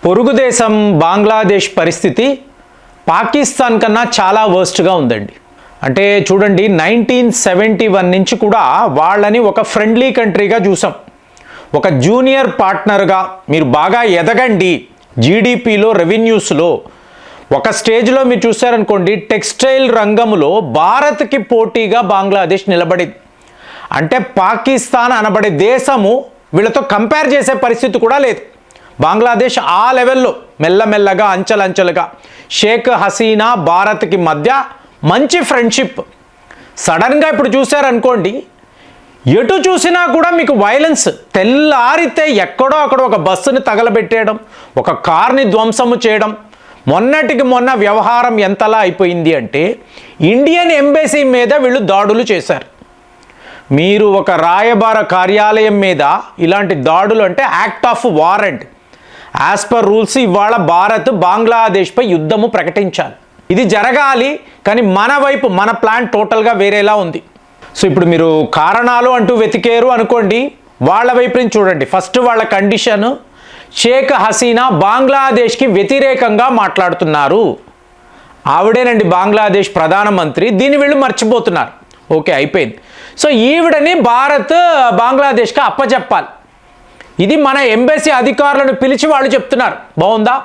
పొరుగు దేశం బంగ్లాదేశ్ పరిస్థితి పాకిస్తాన్ కన్నా చాలా వర్స్ట్గా ఉందండి. అంటే చూడండి 1971 నుంచి కూడా వాళ్ళని ఒక ఫ్రెండ్లీ కంట్రీగా చూసాం. ఒక జూనియర్ పార్ట్నర్గా మీరు బాగా ఎదగండి, జీడిపిలో రెవెన్యూస్లో ఒక స్టేజ్లో మీరు చూసారనుకోండి, టెక్స్టైల్ రంగంలో భారత్కి పోటీగా బంగ్లాదేశ్ నిలబడింది. అంటే పాకిస్తాన్ అనబడే దేశము వీళ్ళతో కంపేర్ చేసే పరిస్థితి కూడా లేదు. బంగ్లాదేశ్ ఆ లెవెల్లో మెల్లమెల్లగా అంచెలంచెలుగా షేక్ హసీనా భారత్కి మధ్య మంచి ఫ్రెండ్షిప్. సడన్గా ఇప్పుడు చూసారనుకోండి, ఎటు చూసినా కూడా మీకు వైలెన్స్. తెల్లారితే ఎక్కడో అక్కడ ఒక బస్సుని తగలబెట్టేయడం, ఒక కార్ని ధ్వంసము చేయడం. మొన్నటికి మొన్న వ్యవహారం ఎంతలా అయిపోయింది అంటే ఇండియన్ ఎంబసీ మీద వీళ్ళు దాడులు చేశారు. మీరు ఒక రాయబార కార్యాలయం మీద ఇలాంటి దాడులు అంటే act of warrant. As per rules ఇవాళ భారత్ బంగ్లాదేశ్పై యుద్ధము ప్రకటించాలి. ఇది జరగాలి, కానీ మన వైపు మన ప్లాన్ టోటల్గా వేరేలా ఉంది. సో ఇప్పుడు మీరు కారణాలు అంటూ వెతికేరు అనుకోండి, వాళ్ళ వైపు నుంచి చూడండి. ఫస్ట్ వాళ్ళ కండిషన్, షేక్ హసీనా బంగ్లాదేశ్కి వ్యతిరేకంగా మాట్లాడుతున్నారు. ఆవిడేనండి బంగ్లాదేశ్ ప్రధానమంత్రి. దీన్ని వీళ్ళు మర్చిపోతున్నారు. ఓకే, అయిపోయింది. సో ఈవిడని భారత్ బంగ్లాదేశ్కి అప్పచెప్పాలి. ఇది మన ఎంబసీ అధికారులను పిలిచి వాళ్ళు చెప్తున్నారు. బాగుందా?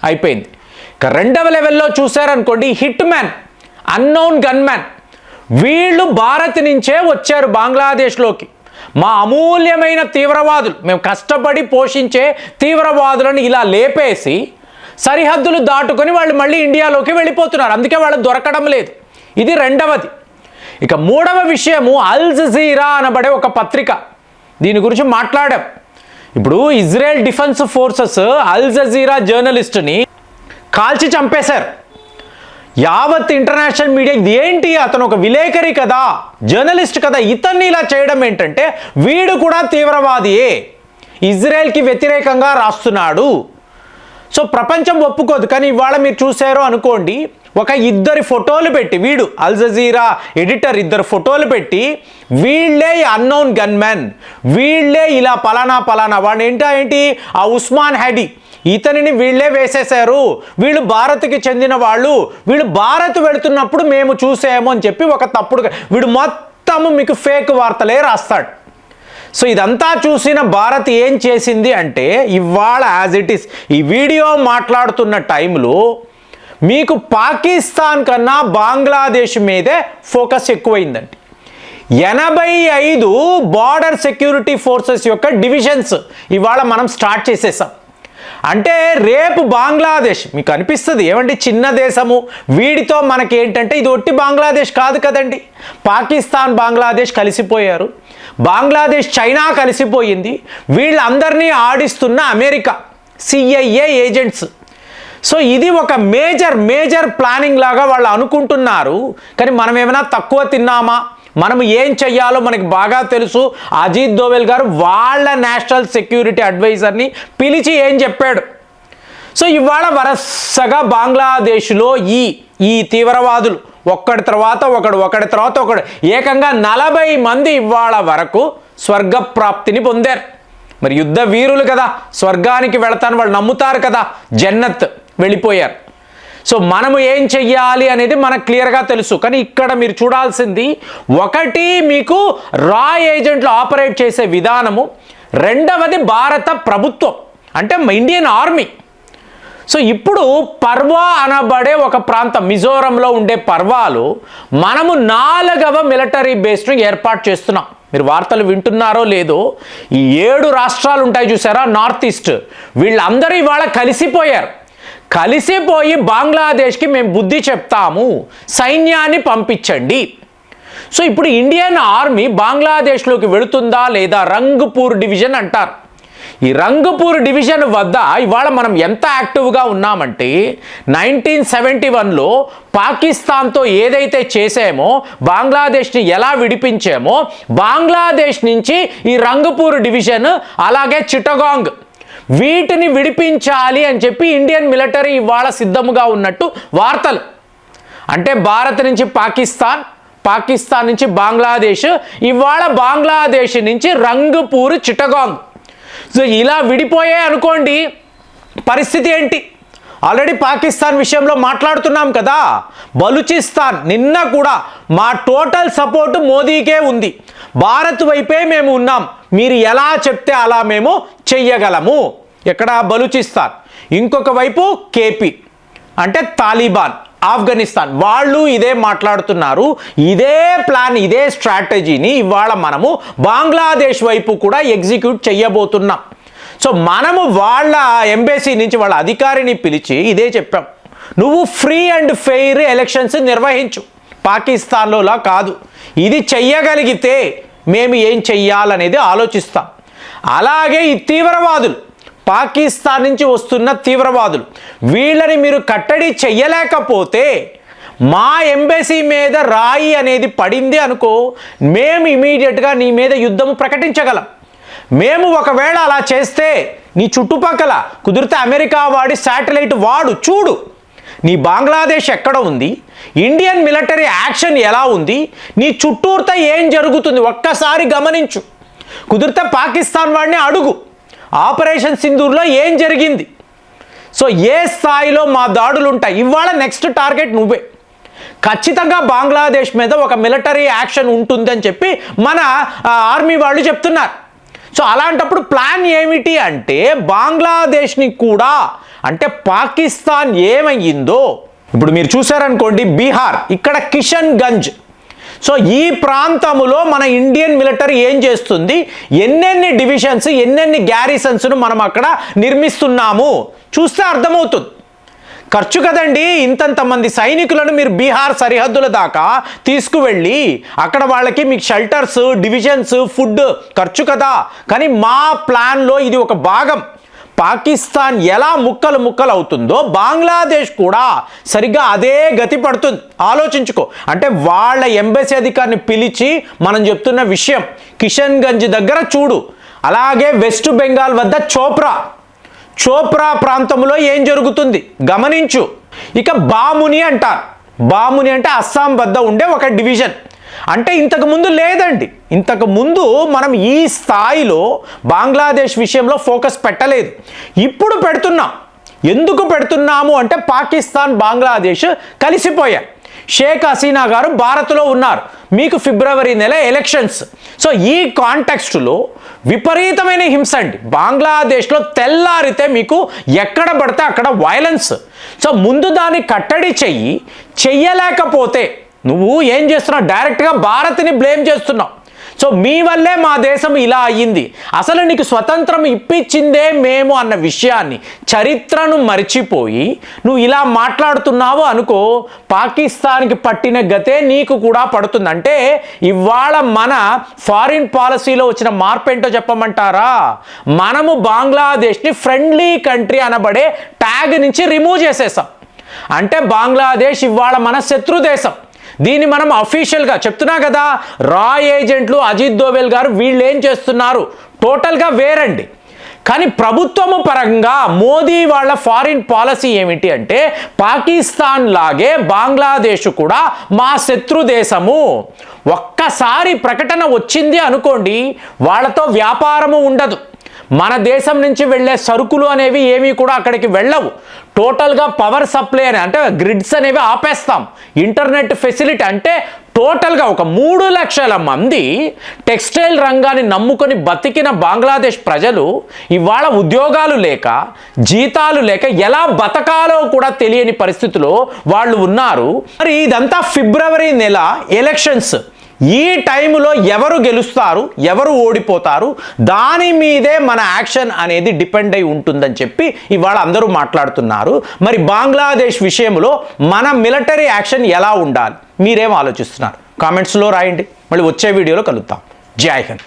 అయిపోయింది. ఇక రెండవ లెవెల్లో చూశారనుకోండి, hit man, unknown gun man. వీళ్ళు భారత్ నుంచే వచ్చారు బంగ్లాదేశ్లోకి. మా అమూల్యమైన తీవ్రవాదులు, మేము కష్టపడి పోషించే తీవ్రవాదులను ఇలా లేపేసి సరిహద్దులు దాటుకొని వాళ్ళు మళ్ళీ ఇండియాలోకి వెళ్ళిపోతున్నారు. అందుకే వాళ్ళు దొరకడం లేదు. ఇది రెండవది. ఇక మూడవ విషయము, అల్ జజీరా అనబడే ఒక పత్రిక. దీని గురించి మాట్లాడాం. ఇప్పుడు Israel defence forces al Jazeera జర్నలిస్ట్ని కాల్చి చంపేశారు. యావత్ ఇంటర్నేషనల్ మీడియా ఏంటి, అతను ఒక విలేకరి కదా, జర్నలిస్ట్ కదా, ఇతన్ని ఇలా చేయడం ఏంటంటే వీడు కూడా తీవ్రవాదియే, ఇజ్రాయెల్కి వ్యతిరేకంగా రాస్తున్నాడు. సో ప్రపంచం ఒప్పుకోదు. కానీ ఇవాళ మీరు చూసారో అనుకోండి, ఒక ఇద్దరి ఫోటోలు పెట్టి, వీడు అల్ జజీరా ఎడిటర్ ఇద్దరు ఫోటోలు పెట్టి, వీళ్ళే అన్నోన్ గన్మెన్, వీళ్ళే ఇలా పలానా పలానా, వాడు ఏంటి ఆ ఉస్మాన్ హడీ, ఇతనిని వీళ్ళే వేసేశారు, వీళ్ళు భారత్కి చెందిన వాళ్ళు, వీళ్ళు భారత్ వెళుతున్నప్పుడు మేము చూసాము అని చెప్పి ఒక తప్పుడు, వీడు మొత్తము మీకు ఫేక్ వార్తలే రాస్తాడు. సో ఇదంతా చూసిన భారత్ ఏం చేసింది అంటే ఇవాళ యాజ్ ఇట్ ఈస్ ఈ వీడియో మాట్లాడుతున్న టైంలో మీకు పాకిస్తాన్ కన్నా బంగ్లాదేశ్ మీదే ఫోకస్ ఎక్కువైందండి. 85 బార్డర్ సెక్యూరిటీ ఫోర్సెస్ యొక్క డివిజన్స్ ఇవాళ మనం స్టార్ట్ చేసేసాం. అంటే రేపు బంగ్లాదేశ్ మీకు అనిపిస్తుంది ఏమండి, చిన్న దేశము, వీడితో మనకి ఏంటంటే ఇది ఒట్టి బంగ్లాదేశ్ కాదు కదండి. పాకిస్తాన్ బంగ్లాదేశ్ కలిసిపోయారు, బంగ్లాదేశ్ చైనా కలిసిపోయింది, వీళ్ళందరినీ ఆడిస్తున్న అమెరికా, CIA ఏజెంట్స్. సో ఇది ఒక మేజర్ ప్లానింగ్ లాగా వాళ్ళు అనుకుంటున్నారు. కానీ మనం ఏమైనా తక్కువ తిన్నామా? మనం ఏం చెయ్యాలో మనకి బాగా తెలుసు. అజిత్ దోవల్ గారు వాళ్ళ నేషనల్ సెక్యూరిటీ అడ్వైజర్ని పిలిచి ఏం చెప్పాడు. సో ఇవాళ వరుసగా బంగ్లాదేశ్లో ఈ తీవ్రవాదులు ఒకడి తర్వాత ఒకడు ఏకంగా 40 మంది ఇవాళ వరకు స్వర్గప్రాప్తిని పొందారు. మరి యుద్ధ వీరులు కదా, స్వర్గానికి వెళతాను వాళ్ళు నమ్ముతారు కదా, జన్నత్ వెళ్ళిపోయారు. సో మనము ఏం చెయ్యాలి అనేది మనకు క్లియర్గా తెలుసు. కానీ ఇక్కడ మీరు చూడాల్సింది ఒకటి, మీకు రా ఏజెంట్లు ఆపరేట్ చేసే విధానము, రెండవది భారత ప్రభుత్వం అంటే ఇండియన్ ఆర్మీ. సో ఇప్పుడు పర్వా అనబడే ఒక ప్రాంతం, మిజోరంలో ఉండే పర్వాలు, మనము 4వ మిలిటరీ బేస్ను ఏర్పాటు చేస్తున్నాం. మీరు వార్తలు వింటున్నారో లేదో, ఈ 7 రాష్ట్రాలు ఉంటాయి చూసారా, నార్త్ ఈస్ట్, వీళ్ళందరూ ఇవాళ కలిసిపోయి బంగ్లాదేశ్కి మేము బుద్ధి చెప్తాము, సైన్యాన్ని పంపించండి. సో ఇప్పుడు ఇండియన్ ఆర్మీ బంగ్లాదేశ్లోకి వెళుతుందా లేదా, రంగ్పూర్ డివిజన్ అంటారు. ఈ రంగ్పూర్ డివిజన్ వద్ద ఇవాళ మనం ఎంత యాక్టివ్గా ఉన్నామంటే 1971లో పాకిస్తాన్తో ఏదైతే చేసామో, బంగ్లాదేశ్ని ఎలా విడిపించామో, బంగ్లాదేశ్ నుంచి ఈ రంగ్పూర్ డివిజన్ అలాగే చిట్టగాంగ్ వీటిని విడిపించాలి అని చెప్పి ఇండియన్ మిలిటరీ ఇవాళ సిద్ధముగా ఉన్నట్టు వార్తలు. అంటే భారత్ నుంచి పాకిస్తాన్ నుంచి బంగ్లాదేశ్, ఇవాళ బంగ్లాదేశ్ నుంచి రంగ్పూర్ చిట్టగాంగ్. సో ఇలా విడిపోయే అనుకోండి, పరిస్థితి ఏంటి? ఆల్రెడీ పాకిస్తాన్ విషయంలో మాట్లాడుతున్నాం కదా. బలూచిస్తాన్ నిన్న కూడా మా టోటల్ సపోర్టు మోదీకే ఉంది, భారత్ వైపే మేము ఉన్నాం, మీరు ఎలా చెప్తే అలా మేము చెయ్యగలము. ఎక్కడ? బలూచిస్తాన్. ఇంకొక వైపు కేపీ అంటే తాలిబాన్, ఆఫ్ఘనిస్తాన్, వాళ్ళు ఇదే మాట్లాడుతున్నారు. ఇదే ప్లాన్, ఇదే స్ట్రాటజీని ఇవాళ మనము బంగ్లాదేశ్ వైపు కూడా ఎగ్జిక్యూట్ చేయబోతున్నాం. సో మనము వాళ్ళ ఎంబసీ నుంచి వాళ్ళ అధికారిని పిలిచి ఇదే చెప్పాం, నువ్వు ఫ్రీ అండ్ ఫెయిర్ ఎలక్షన్స్ నిర్వహించు, పాకిస్తాన్లోలా కాదు. ఇది చెయ్యగలిగితే మేము ఏం చెయ్యాలనేది ఆలోచిస్తాం. అలాగే ఈ తీవ్రవాదులు, పాకిస్తాన్ నుంచి వస్తున్న తీవ్రవాదులు, వీళ్ళని మీరు కట్టడి చెయ్యలేకపోతే మా ఎంబసీ మీద రాయి అనేది పడింది అనుకో, మేము ఇమీడియట్గా నీ మీద యుద్ధము ప్రకటించగలం. మేము ఒకవేళ అలా చేస్తే నీ చుట్టుపక్కల కుదిరితే అమెరికా వాడి శాటిలైట్ వాడు చూడు, నీ బంగ్లాదేశ్ ఎక్కడ ఉంది, ఇండియన్ మిలిటరీ యాక్షన్ ఎలా ఉంది, నీ చుట్టూర్తా ఏం జరుగుతుంది ఒక్కసారి గమనించు. కుదిరితే పాకిస్తాన్ వాడిని అడుగు, ఆపరేషన్ సింధూర్లో ఏం జరిగింది. సో ఏ స్థాయిలో మా దాడులు ఉంటాయి. ఇవాళ నెక్స్ట్ టార్గెట్ నువ్వే. ఖచ్చితంగా బంగ్లాదేశ్ మీద ఒక మిలిటరీ యాక్షన్ ఉంటుందని చెప్పి మన ఆర్మీ వాళ్ళు చెప్తున్నారు. సో అలాంటప్పుడు ప్లాన్ ఏమిటి అంటే బంగ్లాదేశ్ని కూడా, అంటే పాకిస్తాన్ ఏమయ్యిందో ఇప్పుడు మీరు చూసారనుకోండి, బీహార్ ఇక్కడ కిషన్ గంజ్. సో ఈ ప్రాంతములో మన ఇండియన్ మిలిటరీ ఏం చేస్తుంది, ఎన్నెన్ని డివిజన్స్, ఎన్నెన్ని గ్యారిసన్స్ను మనం అక్కడ నిర్మిస్తున్నాము చూస్తే అర్థమవుతుంది. ఖర్చు కదండి, ఇంతంత మంది సైనికులను మీరు బీహార్ సరిహద్దుల దాకా తీసుకువెళ్ళి అక్కడ వాళ్ళకి మీకు షెల్టర్స్, డివిజన్స్, ఫుడ్ ఖర్చు కదా. కానీ మా ప్లాన్లో ఇది ఒక భాగం. పాకిస్తాన్ ఎలా ముక్కలు ముక్కలు అవుతుందో బంగ్లాదేశ్ కూడా సరిగ్గా అదే గతి పడుతుంది. ఆలోచించుకో. అంటే వాళ్ళ ఎంబసీ అధికారిని పిలిచి మనం చెప్తున్న విషయం, కిషన్ గంజ్ దగ్గర చూడు, అలాగే వెస్ట్ బెంగాల్ వద్ద చోప్రా ప్రాంతంలో ఏం జరుగుతుంది గమనించు. ఇక బాముని అంటారు, బాముని అంటే అస్సాం వద్ద ఉండే ఒక డివిజన్. అంటే ఇంతకుముందు లేదండి, ఇంతకుముందు మనం ఈ స్థాయిలో బంగ్లాదేశ్ విషయంలో ఫోకస్ పెట్టలేదు. ఇప్పుడు పెడుతున్నాం. ఎందుకు పెడుతున్నాము అంటే పాకిస్తాన్, బంగ్లాదేశ్ కలిసిపోయాయి. షేక్ హసీనా గారు భారత్లో ఉన్నారు, మీకు ఫిబ్రవరి నెల ఎలక్షన్స్. సో ఈ కాంటెక్స్ట్లో విపరీతమైన హింస అండి. బంగ్లాదేశ్లో తెల్లారితే మీకు ఎక్కడ పడితే అక్కడ వైలెన్స్. సో ముందు దాన్ని కట్టడి చెయ్యలేకపోతే నువ్వు ఏం చేస్తున్నావు, డైరెక్ట్గా భారత్ని బ్లేమ్ చేస్తున్నావు. సో మీ వల్లే మా దేశం ఇలా అయ్యింది, అసలు నీకు స్వతంత్రం ఇప్పించిందే మేము అన్న విషయాన్ని, చరిత్రను మర్చిపోయి నువ్వు ఇలా మాట్లాడుతున్నావు అనుకో, పాకిస్తాన్కి పట్టిన గతే నీకు కూడా పడుతుంది. అంటే ఇవాళ మన ఫారిన్ పాలసీలో వచ్చిన మార్పు ఏంటో చెప్పమంటారా, మనము బంగ్లాదేశ్ని ఫ్రెండ్లీ కంట్రీ అనబడే ట్యాగ్ నుంచి రిమూవ్ చేసేసాం. అంటే బంగ్లాదేశ్ ఇవాళ మన శత్రు దేశం. దీన్ని మనం అఫీషియల్గా చెప్తున్నా కదా, రా ఏజెంట్లు అజిత్ దోవెల్ గారు వీళ్ళు ఏం చేస్తున్నారు టోటల్గా వేరండి. కానీ ప్రభుత్వము పరంగా మోదీ వాళ్ళ ఫారిన్ పాలసీ ఏమిటి అంటే, పాకిస్తాన్ లాగే బంగ్లాదేశ్ కూడా మా శత్రు దేశము. ఒక్కసారి ప్రకటన వచ్చింది అనుకోండి, వాళ్ళతో వ్యాపారము ఉండదు. మన దేశం నుంచి వెళ్ళే సరుకులు అనేవి ఏమీ కూడా అక్కడికి వెళ్ళవు. టోటల్గా పవర్ సప్లై అంటే గ్రిడ్స్ అనేవి ఆపేస్తాం. ఇంటర్నెట్ ఫెసిలిటీ అంటే టోటల్గా ఒక 3 లక్షల మంది టెక్స్టైల్ రంగాన్ని నమ్ముకొని బతికిన బంగ్లాదేశ్ ప్రజలు ఇవాళ ఉద్యోగాలు లేక, జీతాలు లేక ఎలా బతకాలో కూడా తెలియని పరిస్థితిలో వాళ్ళు ఉన్నారు. మరి ఇదంతా ఫిబ్రవరి నెల ఎలక్షన్స్. ఈ టైంలో ఎవరు గెలుస్తారు, ఎవరు ఓడిపోతారు, దాని మీదే మన యాక్షన్ అనేది డిపెండ్ అయి ఉంటుందని చెప్పి ఇవాళ అందరూ మాట్లాడుతున్నారు. మరి బంగ్లాదేశ్ విషయంలో మన మిలిటరీ యాక్షన్ ఎలా ఉండాలి, మీరేం ఆలోచిస్తున్నారు? కామెంట్స్లో రాయండి. మళ్ళీ వచ్చే వీడియోలో కలుద్దాం. జై హింద్.